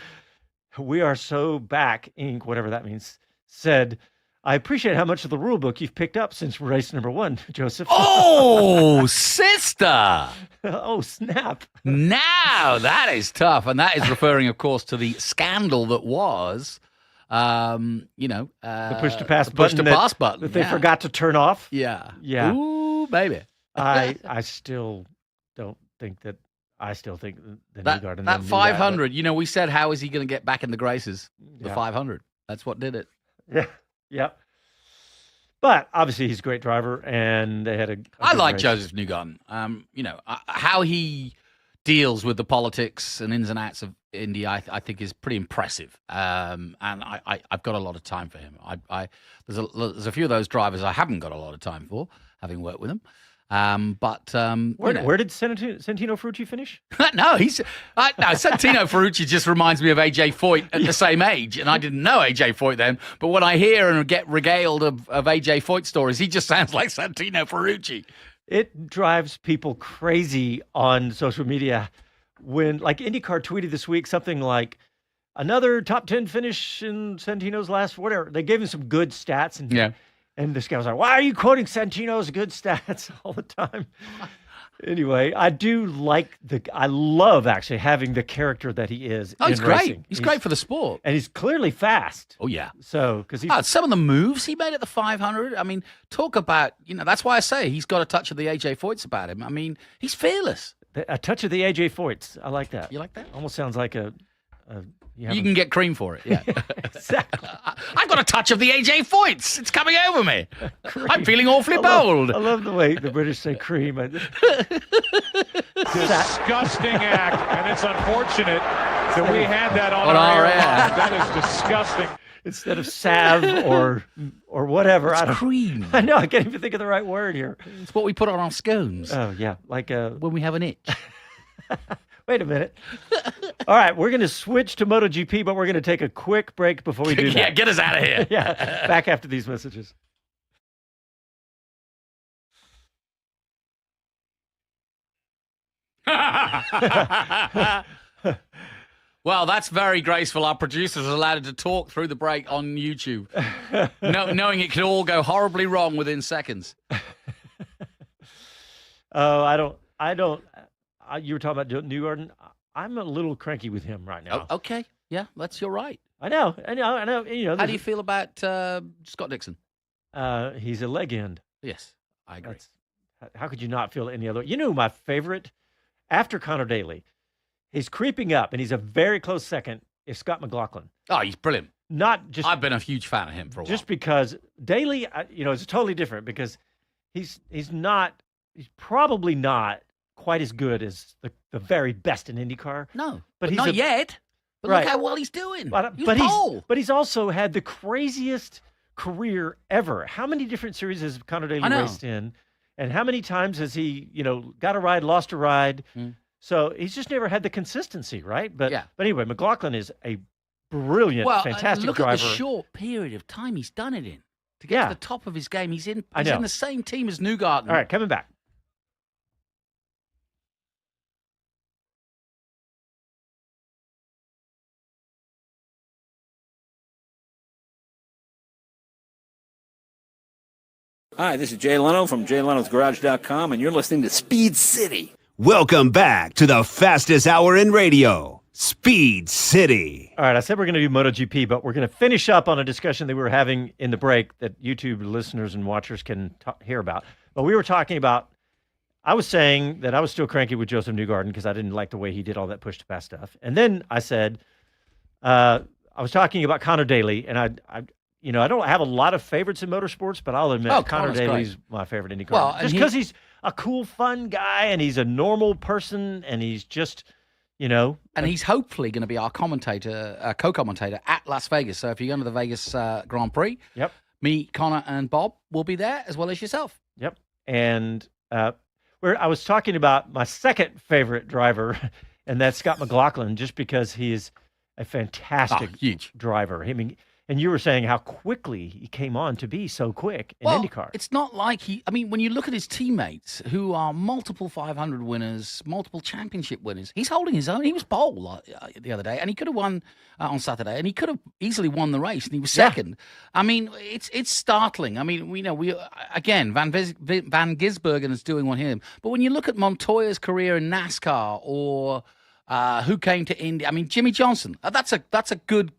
We are so back, Inc., whatever that means, said, I appreciate how much of the rule book you've picked up since race number 1, Joseph. Oh, sister. Oh, snap. Now that is tough. And that is referring, of course, to the scandal that was The push to pass push to button pass button that they forgot to turn off. Yeah. Yeah. Ooh, baby. I still don't think that. I still think the Newgarden. That 500. We said, how is he going to get back in the graces? The Yeah. 500. That's what did it. Yeah. Yep. But obviously, he's a great driver, and they had a I good like race. Josef Newgarden. How he deals with the politics and ins and outs of Indy, I think is pretty impressive. And I've got a lot of time for him. There's a few of those drivers I haven't got a lot of time for, having worked with them. Where did Santino Ferrucci finish? No, Santino Ferrucci just reminds me of AJ Foyt at the same age, and I didn't know AJ Foyt then. But when I hear and get regaled of AJ Foyt stories, he just sounds like Santino Ferrucci. It drives people crazy on social media when, like, IndyCar tweeted this week something like another top 10 finish in Santino's last whatever. They gave him some good stats, and this guy was like, "Why are you quoting Santino's good stats all the time?" Anyway, I love actually having the character that he is. Oh, he's in great. racing. He's great for the sport. And he's clearly fast. Oh, yeah. So, because he's some of the moves he made at the 500. I mean, talk about, that's why I say he's got a touch of the AJ Foyts about him. I mean, he's fearless. a touch of the AJ Foyts. I like that. You like that? Almost sounds like you can get cream for it. Yeah. Exactly. I've got a touch of the AJ Foyts. It's coming over me. I'm feeling awfully bold. I love the way the British say cream. Disgusting act, and it's unfortunate that we had that on our air. That is disgusting. Instead of salve or whatever. It's cream. I know. I can't even think of the right word here. It's what we put on our scones. Oh, yeah. Like when we have an itch. Wait a minute. All right, we're going to switch to MotoGP, but we're going to take a quick break before we do that. Yeah, get us out of here. Yeah, back after these messages. Well, that's very graceful. Our producers are allowed to talk through the break on YouTube, knowing it could all go horribly wrong within seconds. Oh, I don't. You were talking about Newgarden. I'm a little cranky with him right now. Oh, okay. Yeah, you're right. I know. How do you feel about Scott Dixon? He's a leg end. Yes, I agree. How could you not feel any other? My favorite after Connor Daly, he's creeping up, and he's a very close second. Is Scott McLaughlin? Oh, he's brilliant. Not just. I've been a huge fan of him for a while. Just because Daly, is totally different because he's probably not quite as good as the very best in IndyCar. No, but he's not yet. But right. Look how well he's doing. But he's also had the craziest career ever. How many different series has Connor Daly raced in? And how many times has he, got a ride, lost a ride? Mm. So he's just never had the consistency, right? But anyway, McLaughlin is a brilliant, fantastic look driver. Look at the short period of time he's done it in. To get to the top of his game, he's in the same team as Newgarden. All right, coming back. Hi, this is Jay Leno from JayLenosGarage.com, and you're listening to Speed City. Welcome back to the fastest hour in radio, Speed City. All right, I said we're going to do MotoGP, but we're going to finish up on a discussion that we were having in the break that YouTube listeners and watchers can hear about. But we were talking about, I was saying that I was still cranky with Josef Newgarden because I didn't like the way he did all that push-to-pass stuff. And then I said, I was talking about Connor Daly, and I don't have a lot of favorites in motorsports, but I'll admit Connor Daly's my favorite IndyCar. Well, just because he's a cool, fun guy, and he's a normal person, and he's just, And he's hopefully going to be our co-commentator at Las Vegas. So if you're going to the Vegas Grand Prix, me, Connor, and Bob will be there, as well as yourself. Yep. And where I was talking about my second favorite driver, and that's Scott McLaughlin, just because he is a fantastic huge driver. I mean, and you were saying how quickly he came on to be so quick in IndyCar. It's not like when you look at his teammates who are multiple 500 winners, multiple championship winners, he's holding his own. He was pole the other day, and he could have won on Saturday, and he could have easily won the race, and he was second. I mean, it's startling. I mean, we again, Van Gisbergen is doing one here. But when you look at Montoya's career in NASCAR or who came to Indy, I mean, Jimmy Johnson, that's a good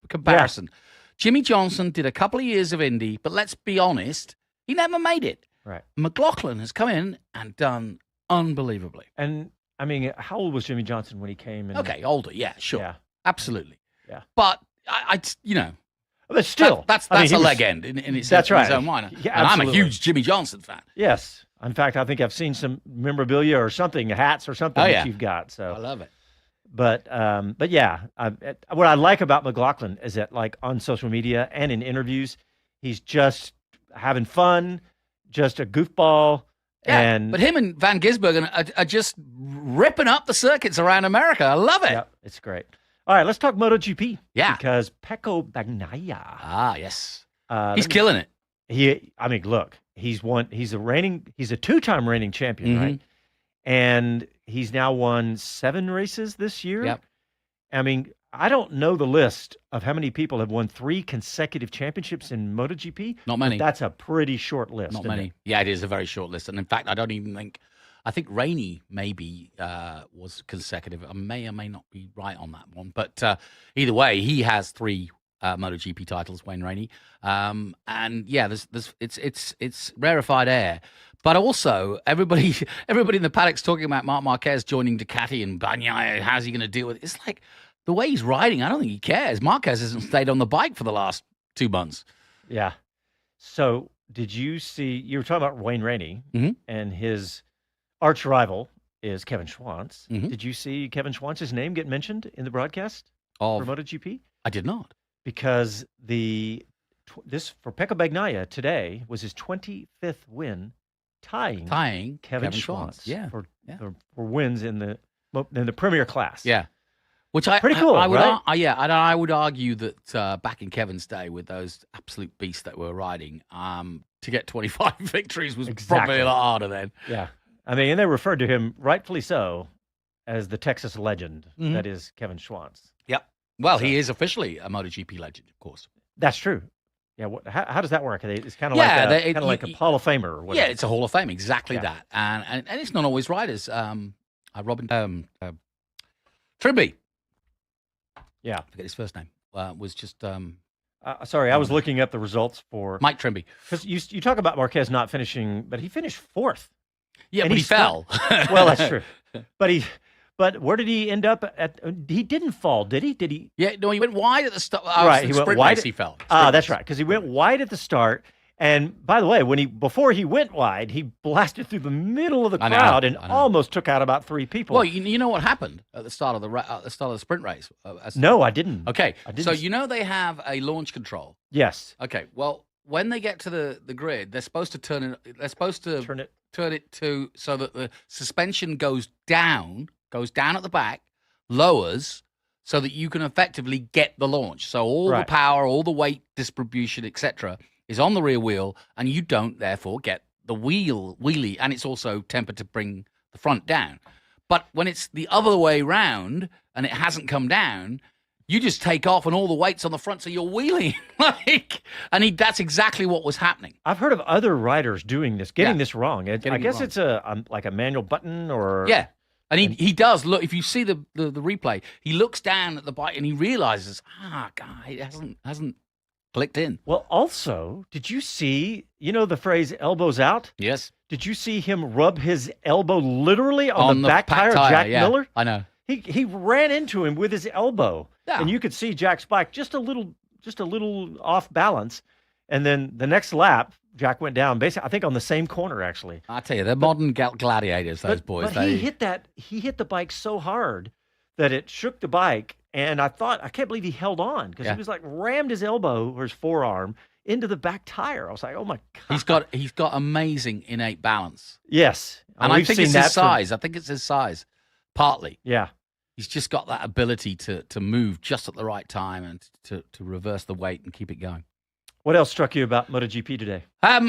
comparison. Jimmy Johnson did a couple of years of Indy, but let's be honest, he never made it. Right. McLaughlin has come in and done unbelievably. And I mean, how old was Jimmy Johnson when he came in? Okay, older, yeah, sure. Yeah. Absolutely. Yeah. But I you know, but still, that's I mean, a he leg end in its that's right. own mind. Yeah, and I'm a absolutely. huge Jimmy Johnson fan. Yes. In fact, I think I've seen some memorabilia or something, hats or something that you've got. So I love it. But yeah, what I like about McLaughlin is that, like, on social media and in interviews, he's just having fun, just a goofball. Yeah, and but him and Van Gisbergen are just ripping up the circuits around America. I love it. Yeah, it's great. All right, let's talk MotoGP. Yeah. Because Pecco Bagnaia. Ah, yes. He's killing it. I mean, look, he's a two-time reigning champion, right? And he's now won 7 races this year. Yep. I mean, I don't know the list of how many people have won 3 consecutive championships in MotoGP. Not many. But that's a pretty short list. Not isn't many. it? Yeah, it is a very short list. And in fact, I think Rainey maybe was consecutive. I may or may not be right on that one. But either way, he has 3 MotoGP titles, Wayne Rainey. And yeah, it's rarefied air. But also, everybody in the paddock's talking about Marc Marquez joining Ducati and Bagnaia. How's he going to deal with it? It's like the way he's riding, I don't think he cares. Marquez hasn't stayed on the bike for the last 2 months. Yeah. So did you see, you were talking about Wayne Rainey and his arch rival is Kevin Schwantz. Did you see Kevin Schwantz's name get mentioned in the broadcast for MotoGP? I did not. Because this for Pecco Bagnaia today was his 25th win, tying Kevin Schwantz. Yeah. For wins in the Premier class. Yeah. Which pretty cool, I would right? I would argue that back in Kevin's day with those absolute beasts that were riding, to get 25 victories was probably a lot harder then. Yeah. I mean, and they referred to him, rightfully so, as the Texas legend that is Kevin Schwantz. Yep. Well, he is officially a MotoGP legend, of course. That's true. Yeah. How does that work? It's kind of like a Hall of Famer or whatever. Yeah, it's a Hall of Fame, exactly that. And it's not always riders. Robin Trimby. Yeah. I forget his first name. Was just sorry, I was looking up the results for Mike Trimby. Because you talk about Marquez not finishing, but he finished 4th. Yeah, but he fell. Well, that's true. But where did he end up at? He didn't fall, did he? Did he? Yeah, no, he went wide at the start. Right, he went wide. He fell. That's right, because he went wide at the start. And by the way, before he went wide, he blasted through the middle of the crowd and almost took out about 3 people. Well, you know what happened at the start of the sprint race? No, I didn't. Okay, I didn't. So you know they have a launch control. Yes. Okay. Well, when they get to the grid, they're supposed to turn it. They're supposed to turn it to so that the suspension goes down at the back, lowers, so that you can effectively get the launch. So all the power, all the weight distribution, etc., is on the rear wheel, and you don't therefore get the wheelie, and it's also tempered to bring the front down. But when it's the other way round and it hasn't come down, you just take off and all the weight's on the front, so you're wheeling. That's exactly what was happening. I've heard of other riders doing this, getting this wrong. I guess it's like a manual button or And he does look. If you see the replay, he looks down at the bike and he realizes, God, it hasn't clicked in. Well, also, did you see, the phrase elbows out? Yes. Did you see him rub his elbow literally on the back tire of Jack Miller? I know. He ran into him with his elbow. Yeah. And you could see Jack's bike just a little off balance. And then the next lap, Jack went down, basically, I think on the same corner, actually. I tell you, they're modern gladiators, those boys. But he hit the bike so hard that it shook the bike. And I can't believe he held on because he was like rammed his elbow or his forearm into the back tire. I was like, oh my God. He's got amazing innate balance. Yes. And I think it's his size. I think it's his size, partly. Yeah. He's just got that ability to move just at the right time and to reverse the weight and keep it going. What else struck you about MotoGP today? I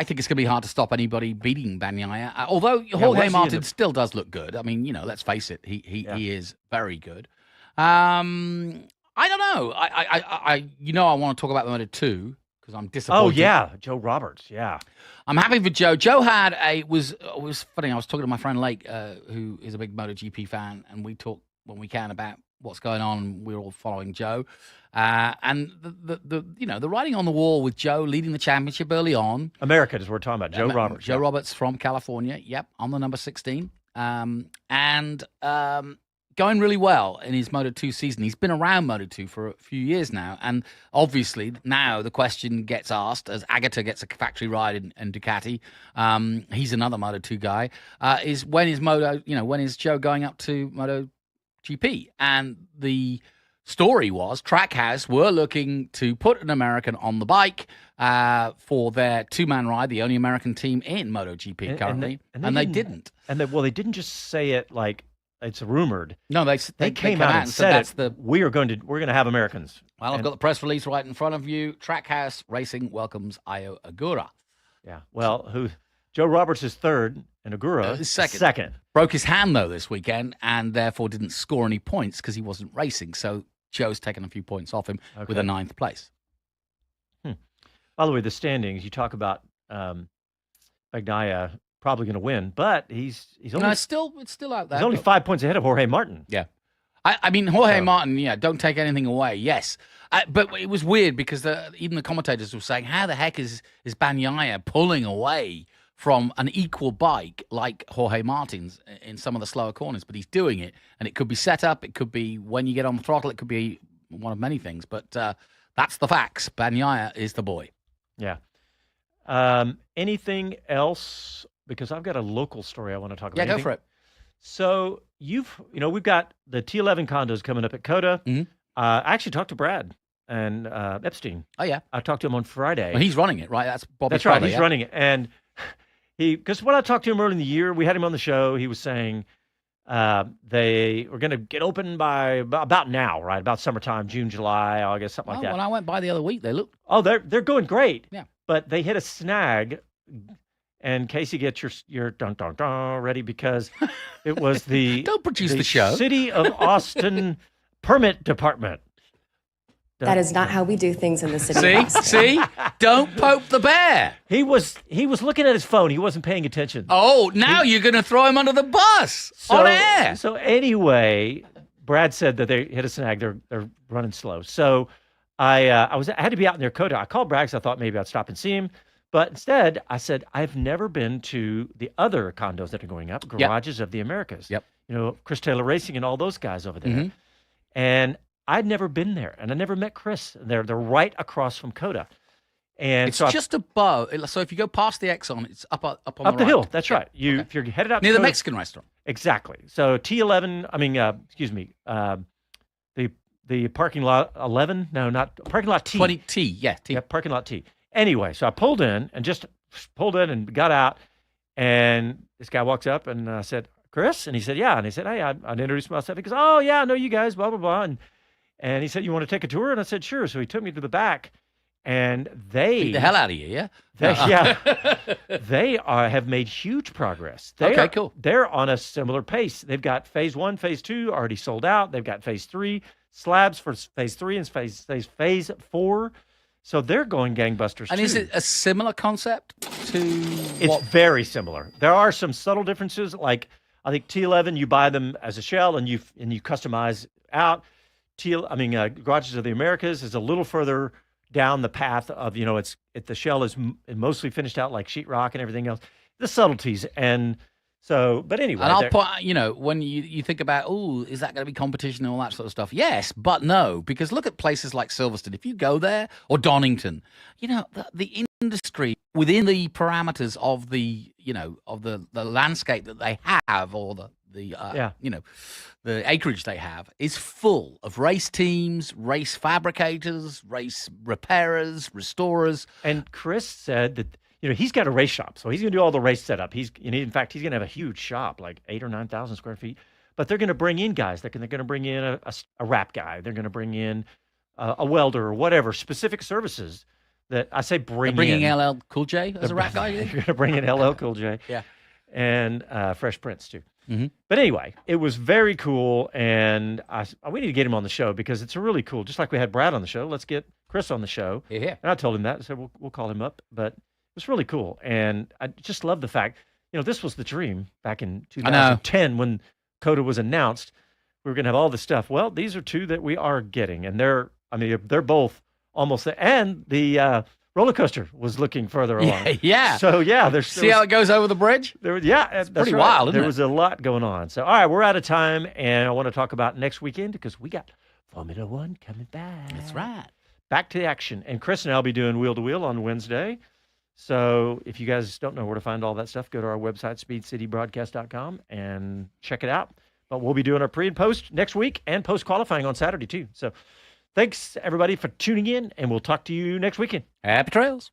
think it's going to be hard to stop anybody beating Bagnaia. Although Jorge Martin still does look good. I mean, let's face it, he is very good. I don't know. I want to talk about the Moto2 because I'm disappointed. Oh yeah, Joe Roberts. Yeah, I'm happy for Joe. Joe had it was funny. I was talking to my friend Lake, who is a big MotoGP fan, and we when we can about what's going on. We're all following Joe, and the writing on the wall with Joe leading the championship early on. America is what we're talking about. Joe Roberts. Joe Roberts from California. Yep, on the number 16, and going really well in his Moto2 season. He's been around Moto2 for a few years now, and obviously now the question gets asked as Agata gets a factory ride in Ducati. He's another Moto2 guy. Is when is Joe going up to MotoGP? And the story was Trackhouse were looking to put an American on the bike for their two-man ride, the only American team in MotoGP currently, and they didn't. And they didn't just say it like it's rumored. No, they came out and said that's we're going to have Americans. Well, I've got the press release right in front of you. Trackhouse Racing welcomes Io Agura. Yeah. Well, Joe Roberts is third and Agura is second. Broke his hand though this weekend and therefore didn't score any points because he wasn't racing. So Joe's taken a few points off him with a 9th place. By the way, the standings, you talk about Bagnaia probably going to win, but he's only no, it's still out there. He's only 5 points ahead of Jorge Martin. Yeah. I mean, Jorge Martin, don't take anything away. Yes. But it was weird because even the commentators were saying, how the heck is Bagnaia pulling away from an equal bike like Jorge Martin's in some of the slower corners? But he's doing it, and it could be set up. It could be when you get on the throttle. It could be one of many things. But that's the facts. Bagnaia is the boy. Yeah. Anything else? Because I've got a local story I want to talk about. Yeah, go for it. So we've got the T11 condos coming up at COTA. Mm-hmm. I actually talked to Brad and Epstein. Oh yeah, I talked to him on Friday. Well, he's running it, right? That's Bobby. That's Friday, right. He's running it, and because when I talked to him early in the year, we had him on the show. He was saying they were going to get open by about now, right? About summertime, June, July, August, something like that. When I went by the other week, they looked. Oh, they're going great. Yeah, but they hit a snag. And Casey, get your dun dun dun ready because it was the don't produce the show. City of Austin permit department. That is not how we do things in the city of Austin. See? Don't poke the bear. He was looking at his phone. He wasn't paying attention. Oh, now you're going to throw him under the bus on air. So anyway, Brad said that they hit a snag. They're running slow. So I had to be out near COTA. I called Brad because I thought maybe I'd stop and see him. But instead, I said, I've never been to the other condos that are going up, Garages of the Americas. Yep. Chris Taylor Racing and all those guys over there. Mm-hmm. And I'd never been there, and I never met Chris. They're right across from COTA. And it's just above. So if you go past the Exxon, it's up on the hill. Right. That's right. If you're headed out near to the COTA, Mexican restaurant. Exactly. So T11. The parking lot 11. No, not parking lot T. 20T. Yeah, T. Yeah, parking lot T. Anyway, so I pulled in and got out, and this guy walks up and I said, Chris? And he said, yeah. And he said, hey, I'd introduce myself. He goes, oh, yeah, I know you guys, blah, blah, blah. And he said, you want to take a tour? And I said, sure. So he took me to the back, and they... Beat the hell out of you, yeah? They have made huge progress. Cool. They're on a similar pace. They've got phase 1, phase 2 already sold out. They've got phase 3, slabs for phase 3 and phase 4. So they're going gangbusters, and too. Is it a similar concept to It's very similar. There are some subtle differences. Like, I think T11, you buy them as a shell and you customize out. Garages of the Americas is a little further down the path of, the shell is mostly finished out like sheetrock and everything else. The subtleties. And so, but anyway. And I'll put, when you think about, is that going to be competition and all that sort of stuff? Yes, but no, because look at places like Silverstone. If you go there, or Donington, the industry within the parameters of the landscape that they have, or the acreage they have, is full of race teams, race fabricators, race repairers, restorers. And Chris said that he's got a race shop, so he's going to do all the race setup. In fact, he's going to have a huge shop, like 8,000 or 9,000 square feet. But they're going to bring in guys. They're going to bring in a wrap guy. They're going to bring in a welder or whatever, specific services that I say bringing LL Cool J as a wrap guy. You're going to bring in LL Cool J. Yeah. And Fresh Prince, too. Mm-hmm. But anyway, it was very cool, and we need to get him on the show because it's really cool. Just like we had Brad on the show, let's get Chris on the show. Yeah. And I told him that. I said, we'll call him up. But it's really cool. And I just love the fact, this was the dream back in 2010 when COTA was announced. we're going to have all this stuff. Well, these are two that we are getting, and they're both almost there. And the roller coaster was looking further along. Yeah. So See how it goes over the bridge? That's pretty right. wild, isn't there it? was a lot going on. So all right, we're out of time, and I want to talk about next weekend because we got Formula One coming back. That's right. Back to the action. And Chris and I will be doing Wheel to Wheel on Wednesday. So if you guys don't know where to find all that stuff, go to our website, speedcitybroadcast.com, and check it out. But we'll be doing our pre and post next week and post qualifying on Saturday too. So thanks everybody for tuning in, and we'll talk to you next weekend. Happy trails.